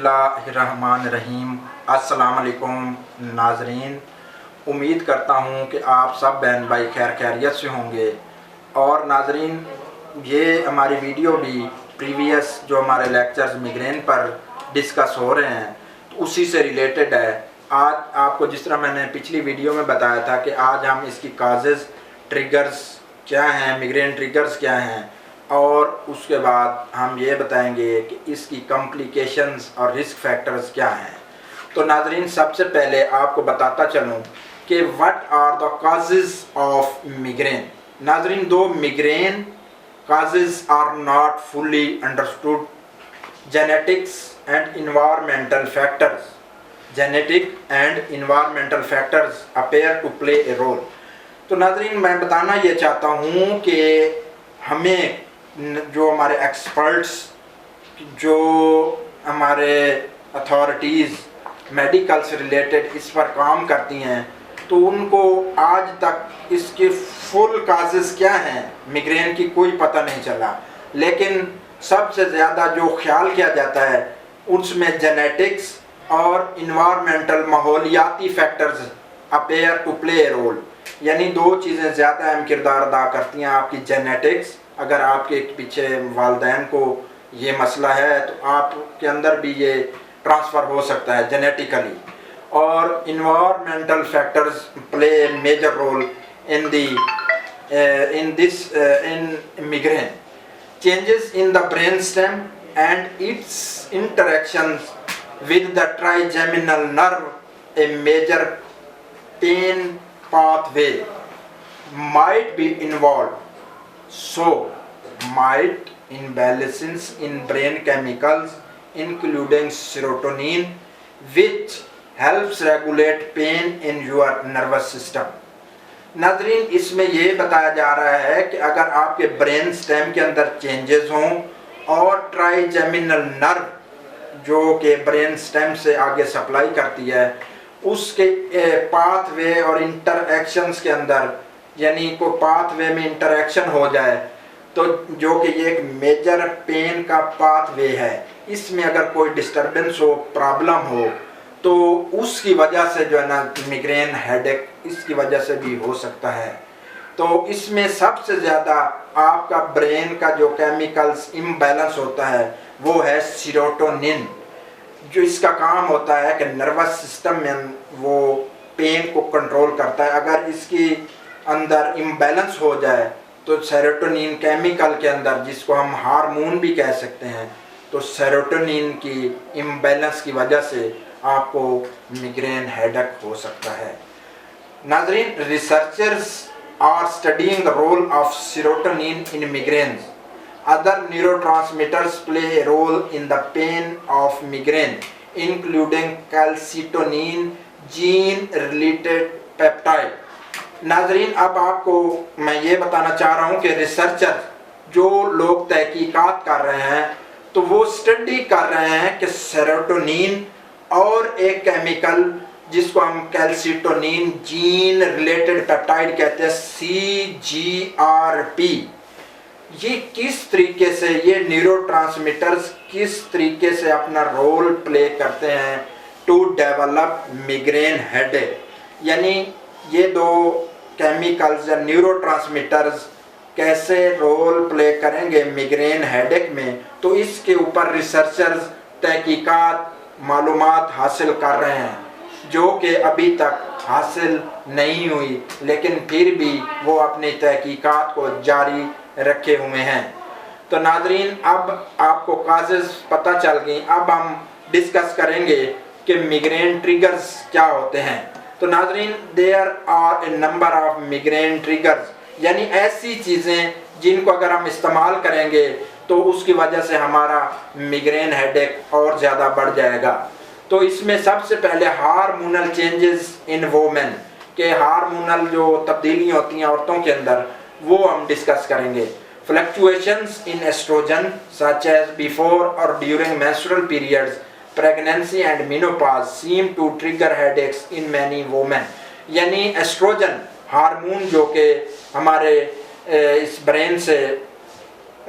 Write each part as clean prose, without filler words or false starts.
बिस्मिल्लाहिर्रहमानिर्रहीम। अस्सलाम वालेकुम नाज़रीन, उम्मीद करता हूँ कि आप सब बहन भाई खैर खैरियत से होंगे। और नाज़रीन, ये हमारी वीडियो भी प्रीवियस जो हमारे लेक्चर्स मिग्रेन पर डिस्कस हो रहे हैं तो उसी से रिलेटेड है। आज आपको जिस तरह मैंने पिछली वीडियो में बताया था कि आज हम इसकी काजेज़, ट्रिगर्स क्या हैं, मिग्रेन ट्रिगर्स क्या हैं, और उसके बाद हम ये बताएंगे कि इसकी कॉम्प्लिकेशंस और रिस्क फैक्टर्स क्या हैं। तो नाज़रीन, सबसे पहले आपको बताता चलूँ कि what are the causes of migraine. नाज़रीन, though migraine causes are not fully understood, genetics and environmental factors appear to play a role. तो नाज़रीन, मैं बताना ये चाहता हूँ कि हमें जो हमारे एक्सपर्ट्स, जो हमारे अथॉरिटीज़ मेडिकल से रिलेटेड इस पर काम करती हैं, तो उनको आज तक इसके फुल काजेज़ क्या हैं मिग्रेन की कोई पता नहीं चला। लेकिन सबसे ज़्यादा जो ख्याल किया जाता है उसमें जेनेटिक्स और इन्वायरमेंटल माहौलियाती factors appear to play a role, यानी दो चीज़ें ज़्यादा अहम किरदार अदा करती हैं। आपकी जेनेटिक्स, अगर आपके पीछे वालिदैन को ये मसला है तो आपके अंदर भी ये ट्रांसफ़र हो सकता है जेनेटिकली, और environmental factors play a major role in migraine. Changes in the brain stem and its interactions with the trigeminal nerve, a major pain pathway might be involved. So might imbalances in brain chemicals including serotonin, which helps regulate pain in your nervous system. नाज़रीन, इसमें ये बताया जा रहा है कि अगर आपके ब्रेन स्टेम के अंदर चेंजेस हों और ट्राइजेमिनल नर्व जो कि ब्रेन स्टेम से आगे सप्लाई करती है, उसके पाथवे और इंटरएक्शंस के अंदर, यानी को पाथवे में इंटरएक्शन हो जाए, तो जो कि ये एक मेजर पेन का पाथवे है, इसमें अगर कोई डिस्टर्बेंस हो, प्रॉब्लम हो, तो उसकी वजह से जो है ना मिग्रेन हेडेक इसकी वजह से भी हो सकता है। तो इसमें सबसे ज़्यादा आपका ब्रेन का जो केमिकल्स इम्बैलेंस होता है वो है सीरोटोनिन, जो इसका काम होता है कि नर्वस सिस्टम में वो पेन को कंट्रोल करता है। अगर इसकी अंदर इम्बैलेंस हो जाए तो सेरोटोनिन केमिकल के अंदर, जिसको हम हार्मोन भी कह सकते हैं, तो सेरोटोनिन की इम्बैलेंस की वजह से आपको मिग्रेन हेडेक हो सकता है। नाज़रीन, researchers are studying the role of serotonin in migraines. Other neurotransmitters play a role in the pain of migraine, including calcitonin gene-related peptide. नाज़रीन, अब आपको मैं ये बताना चाह रहा हूँ कि रिसर्चर जो लोग तहकीकात कर रहे हैं तो वो स्टडी कर रहे हैं कि सेरोटोनिन और एक केमिकल जिसको हम कैल्सिटोनिन जीन रिलेटेड पेप्टाइड कहते हैं, CGRP, ये किस तरीके से, ये न्यूरोट्रांसमीटर्स किस तरीके से अपना रोल प्ले करते हैं टू डेवलप मिग्रेन हेडेक। यानी ये दो केमिकल्स या न्यूरोट्रांसमीटर्स कैसे रोल प्ले करेंगे मिग्रेन हेडेक में, तो इसके ऊपर रिसर्चर्स तहकीकात मालूमात हासिल कर रहे हैं जो कि अभी तक हासिल नहीं हुई, लेकिन फिर भी वो अपनी तहकीकात को जारी रखे हुए हैं। तो नाज़रीन, अब आपको काजेज़ पता चल गई। अब हम डिस्कस करेंगे कि मिग्रेन ट्रिगर्स क्या होते हैं। तो नाज़रीन, there are a number of migraine triggers, यानी ऐसी चीज़ें जिनको अगर हम इस्तेमाल करेंगे तो उसकी वजह से हमारा मिग्रेन हेडेक और ज़्यादा बढ़ जाएगा। तो इसमें सबसे पहले हार्मोनल चेंजेस इन वोमेन, के हार्मोनल जो तब्दीलियाँ होती हैं औरतों के अंदर, वो हम डिस्कस करेंगे। Fluctuations in estrogen such as before or during menstrual periods, pregnancy and menopause seem to trigger headaches in many women. यानी एस्ट्रोजन हार्मोन जो कि हमारे इस ब्रेन से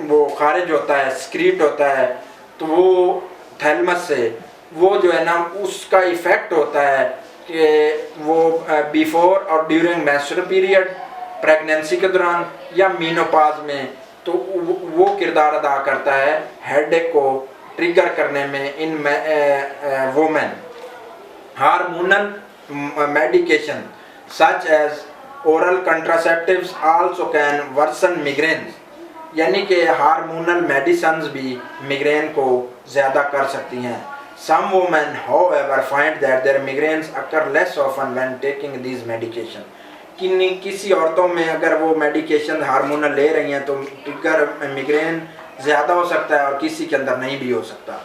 वो खारिज होता है, स्क्रीट होता है, तो वो थैलमस से वो जो है ना उसका इफ़ेक्ट होता है कि वो before or during menstrual period, pregnancy के दौरान या मीनोपाज में, तो वो किरदार अदा करता है हेडेक को ट्रिगर करने में इन women. Hormonal medication such as oral contraceptives also can worsen migraines, यानी कि हार्मोनल मेडिसिन्स भी मिग्रेन को ज़्यादा कर सकती हैं। Some women however find that their migraines occur less often when taking these medication, किसी औरतों में अगर वो मेडिकेशन हार्मोनल ले रही हैं तो ट्रिगर मिग्रेन ज़्यादा हो सकता है और किसी के अंदर नहीं भी हो सकता।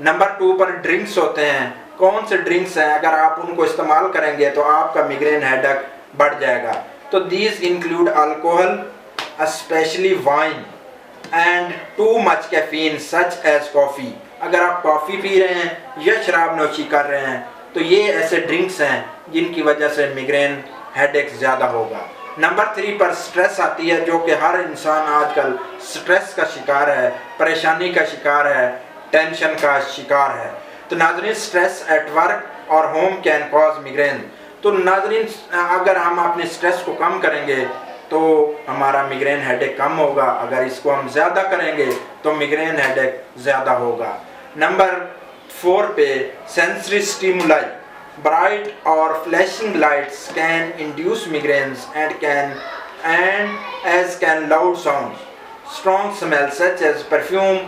नंबर 2 पर ड्रिंक्स होते हैं। कौन से ड्रिंक्स हैं, अगर आप उनको इस्तेमाल करेंगे तो आपका मिग्रेन हेडेक बढ़ जाएगा। तो these include alcohol especially wine and too much caffeine such as coffee. अगर आप कॉफ़ी पी रहे हैं या शराब नोशी कर रहे हैं तो ये ऐसे ड्रिंक्स हैं जिनकी वजह से मिग्रेन हेडेक ज़्यादा होगा। नंबर 3 पर स्ट्रेस आती है, जो कि हर इंसान आजकल स्ट्रेस का शिकार है, परेशानी का शिकार है, टेंशन का शिकार है। तो नाज़रीन स्ट्रेस एट वर्क और होम कैन कॉज मिग्रेन। तो नाज़रीन अगर हम अपने स्ट्रेस को कम करेंगे तो हमारा मिग्रेन हेडेक कम होगा, अगर इसको हम ज़्यादा करेंगे तो मिग्रेन हेडेक ज़्यादा होगा। नंबर 4 पे सेंसरी स्टिमुलाई, ब्राइट और flashing lights can induce migraines and as can loud sounds, strong smells such as perfume,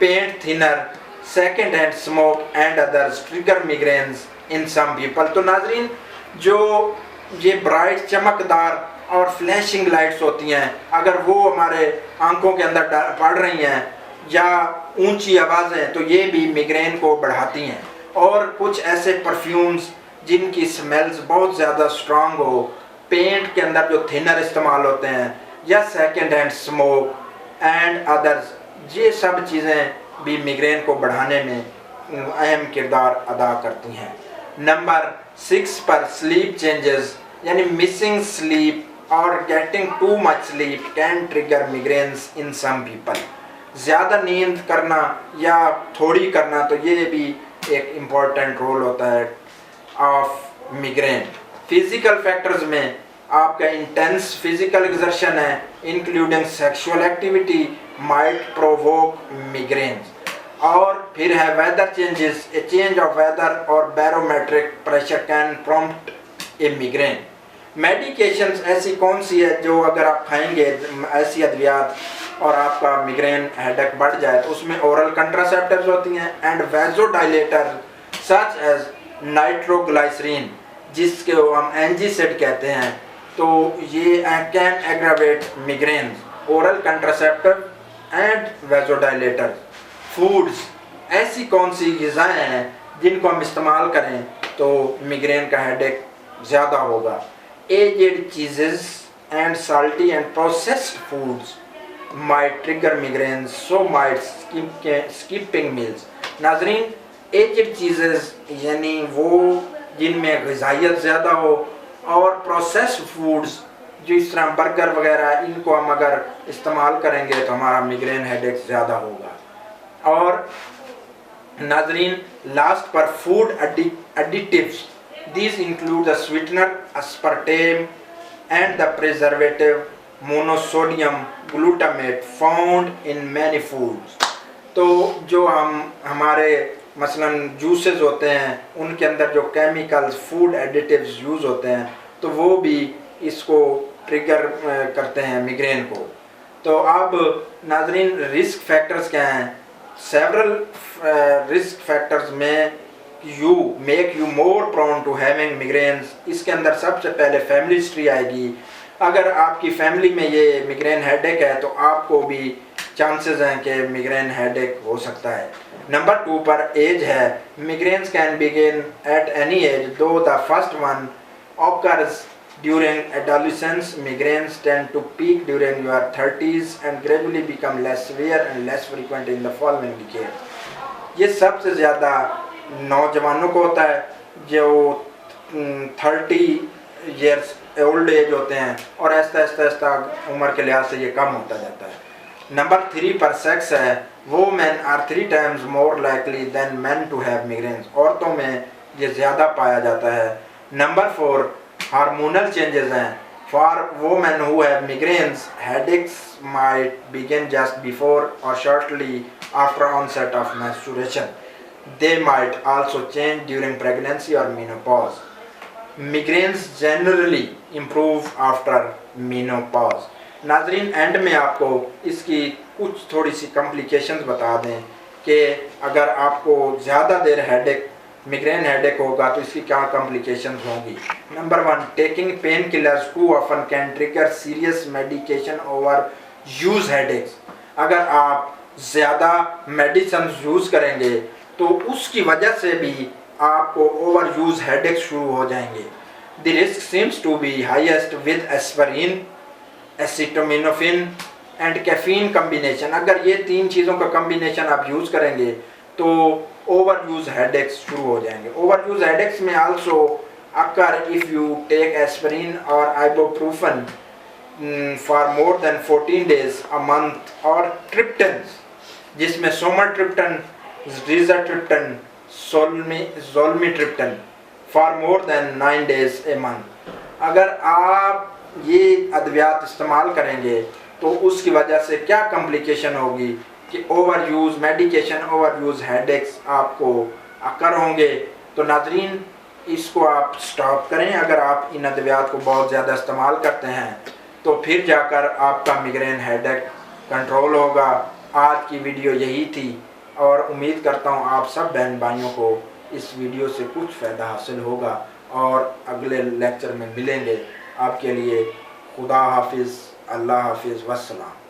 paint thinner, second hand smoke and others trigger migraines in some people। तो नाजरीन जो ये bright चमकदार और flashing lights होती हैं, अगर वो हमारे आंखों के अंदर पड़ रही हैं या ऊंची आवाज़ें, तो ये भी मिग्रेन को बढ़ाती हैं। और कुछ ऐसे परफ्यूम्स जिनकी स्मेल्स बहुत ज़्यादा स्ट्रांग हो, पेंट के अंदर जो थिनर इस्तेमाल होते हैं, या second hand smoke and others, ये सब चीज़ें भी मिग्रेन को बढ़ाने में अहम किरदार अदा करती हैं। नंबर 6 पर स्लीप चेंजेस, यानी मिसिंग स्लीप और getting too much sleep can trigger migraines in some people. ज़्यादा नींद करना या थोड़ी करना, तो ये भी एक इम्पॉर्टेंट रोल होता है ऑफ मिग्रेन। फिजिकल फैक्टर्स में आपका इंटेंस फिजिकल एक्सर्शन है, including sexual activity might provoke migraines. और फिर है weather changes, a change of weather और barometric pressure can prompt a migraine. Medications ऐसी कौन सी है जो अगर आप खाएंगे ऐसी अद्वियात और आपका मिग्रेन हेडेक बढ़ जाए, तो उसमें ओरल कंट्रासेप्टिव्स होती हैं एंड वेजोडाइलेटर सच एज नाइट्रोग्लाइसरीन, जिसके हम एंजीसिड कहते हैं। तो ये can aggravate migraine, oral contraceptive and vasodilator. Foods, ऐसी कौन सी ग़िज़ाएँ हैं जिनको हम इस्तेमाल करें तो मिग्रेन का हेडेक ज़्यादा होगा। Aged cheeses and salty and processed foods might trigger migraine, so might skipping meals. नाजरीन एजेड चीज़ेस यानी वो जिनमें ग़िज़ाइयत ज़्यादा हो, और प्रोसेस्ड फूड्स जिस तरह बर्गर वगैरह, इनको हम अगर इस्तेमाल करेंगे तो हमारा मिग्रेन हेडेक ज़्यादा होगा। और नाजरीन लास्ट पर food additives, these include the sweetener aspartame and the preservative monosodium glutamate found in many foods। तो जो हमारे मसलन जूसेस होते हैं उनके अंदर जो केमिकल्स फूड एडिटिव्स यूज़ होते हैं, तो वो भी इसको ट्रिगर करते हैं मिग्रेन को। तो अब नाजरीन रिस्क फैक्टर्स क्या हैं? सेवरल रिस्क फैक्टर्स में you make you more prone to having migraines. इसके अंदर सबसे पहले फैमिली हिस्ट्री आएगी। अगर आपकी फैमिली में ये मिग्रेन हेडेक है तो आपको भी चांसेस हैं कि मिग्रेन हेडेक हो सकता है। नंबर 2 पर एज है। Migraines can begin at any age, though the first one occurs during adolescence. Migraines tend to peak during your 30s and gradually become less severe and less frequent in the following decade। ये सबसे ज़्यादा नौजवानों को होता है जो 30 years old age होते हैं, और ऐसा उम्र के लिहाज से ये कम होता जाता है। नंबर 3 पर सेक्स है। Women are 3 times more likely than men to have migraines. औरतों में ये ज़्यादा पाया जाता है. नंबर 4 हार्मोनल चेंजेस हैं. For women who have migraines, headaches might begin just before or shortly after onset of menstruation. They might also change during pregnancy or menopause. Migraines generally improve after menopause. नाजरीन, and में आपको इसकी कुछ थोड़ी सी complications बता दें कि अगर आपको ज़्यादा देर हेडेक मिग्रेन हेडेक होगा तो इसकी क्या कॉम्प्लिकेशंस होंगी. Number 1, taking pain killers too often can trigger serious medication over use headaches. अगर आप ज़्यादा मेडिसिन यूज़ करेंगे तो उसकी वजह से भी आपको ओवर यूज हेडेक शुरू हो जाएंगे. The risk seems to be highest with aspirin, acetaminophen and caffeine combination. अगर ये 3 चीज़ों का कम्बिनेशन आप यूज़ करेंगे तो ओवर यूज हेडेक्स शुरू हो जाएंगे. ओवर यूज हेडेक्स में also occur if you take aspirin और ibuprofen for more than 14 days a month, और ट्रिप्टन जिसमें sumatriptan, rizatriptan, zolmitriptan for more than 9 days a month. अगर आप ये अद्वियात इस्तेमाल करेंगे तो उसकी वजह से क्या कॉम्प्लिकेशन होगी कि over use medication, over use headaches आपको अकर होंगे. तो नाजरीन, इसको आप स्टॉप करें. अगर आप इन अद्वियात को बहुत ज़्यादा इस्तेमाल करते हैं तो फिर जाकर आपका मिग्रेन हेडेक कंट्रोल होगा. आज की वीडियो यही थी और उम्मीद करता हूँ आप सब बहन भाइयों को इस वीडियो से कुछ फ़ायदा हासिल होगा और अगले लेक्चर में मिलेंगे. आपके लिए खुदा हाफिज़, अल्लाह हाफिज़, वस्सलाम.